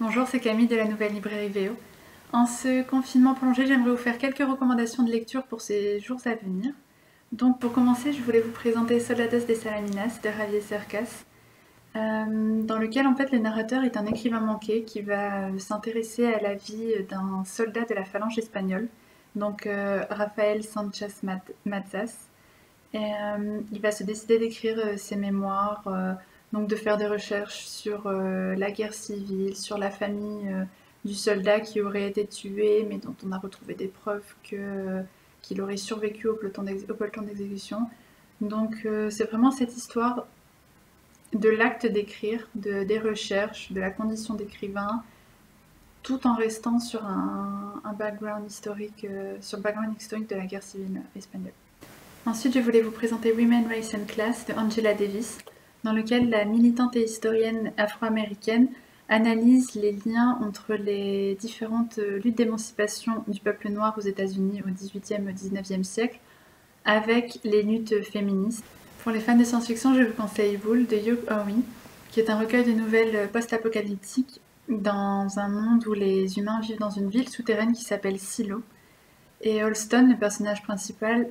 Bonjour, c'est Camille de la Nouvelle Librairie Véo. En ce confinement prolongé, j'aimerais vous faire quelques recommandations de lecture pour ces jours à venir. Donc pour commencer, je voulais vous présenter Soldados de Salaminas de Javier Cercas, dans lequel en fait le narrateur est un écrivain manqué qui va s'intéresser à la vie d'un soldat de la phalange espagnole, donc Rafael Sanchez Mazas. Il va se décider d'écrire ses mémoires, donc de faire des recherches sur la guerre civile, sur la famille du soldat qui aurait été tué, mais dont on a retrouvé des preuves qu'il aurait survécu au peloton d'exécution. Donc c'est vraiment cette histoire de l'acte d'écrire, des recherches, de la condition d'écrivain, tout en restant sur un background historique, sur le background historique de la guerre civile espagnole. Ensuite, je voulais vous présenter Women, Race and Class de Angela Davis, dans lequel la militante et historienne afro-américaine analyse les liens entre les différentes luttes d'émancipation du peuple noir aux États-Unis au XVIIIe et au XIXe siècle avec les luttes féministes. Pour les fans de science-fiction, je vous conseille Wool de Hugh Howey, qui est un recueil de nouvelles post-apocalyptiques dans un monde où les humains vivent dans une ville souterraine qui s'appelle Silo. Et Holston, le personnage principal,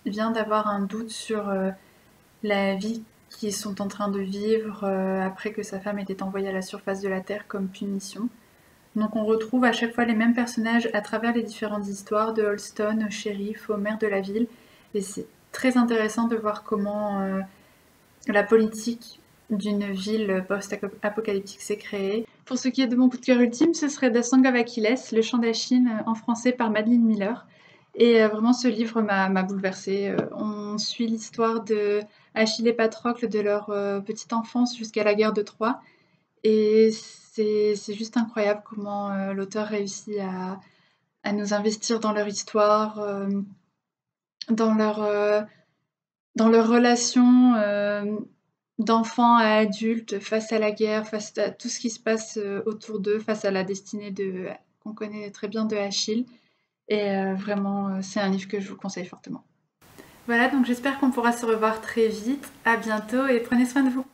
vient d'avoir un doute sur la vie qu'ils sont en train de vivre après que sa femme ait été envoyée à la surface de la Terre comme punition. Donc on retrouve à chaque fois les mêmes personnages à travers les différentes histoires, de Holston au shérif, au maire de la ville. Et c'est très intéressant de voir comment la politique d'une ville post-apocalyptique s'est créée. Pour ce qui est de mon coup de cœur ultime, ce serait The Song of Achilles, le chant d'Achille en français par Madeline Miller. Et vraiment, ce livre m'a bouleversée. On suit l'histoire de Achille et Patrocle de leur petite enfance jusqu'à la guerre de Troie. Et c'est juste incroyable comment l'auteur réussit à nous investir dans leur histoire, dans dans leur relation d'enfants à adultes face à la guerre, face à tout ce qui se passe autour d'eux, face à la destinée qu'on connaît très bien de Achille. Et vraiment, c'est un livre que je vous conseille fortement. Voilà, donc j'espère qu'on pourra se revoir très vite. À bientôt et prenez soin de vous.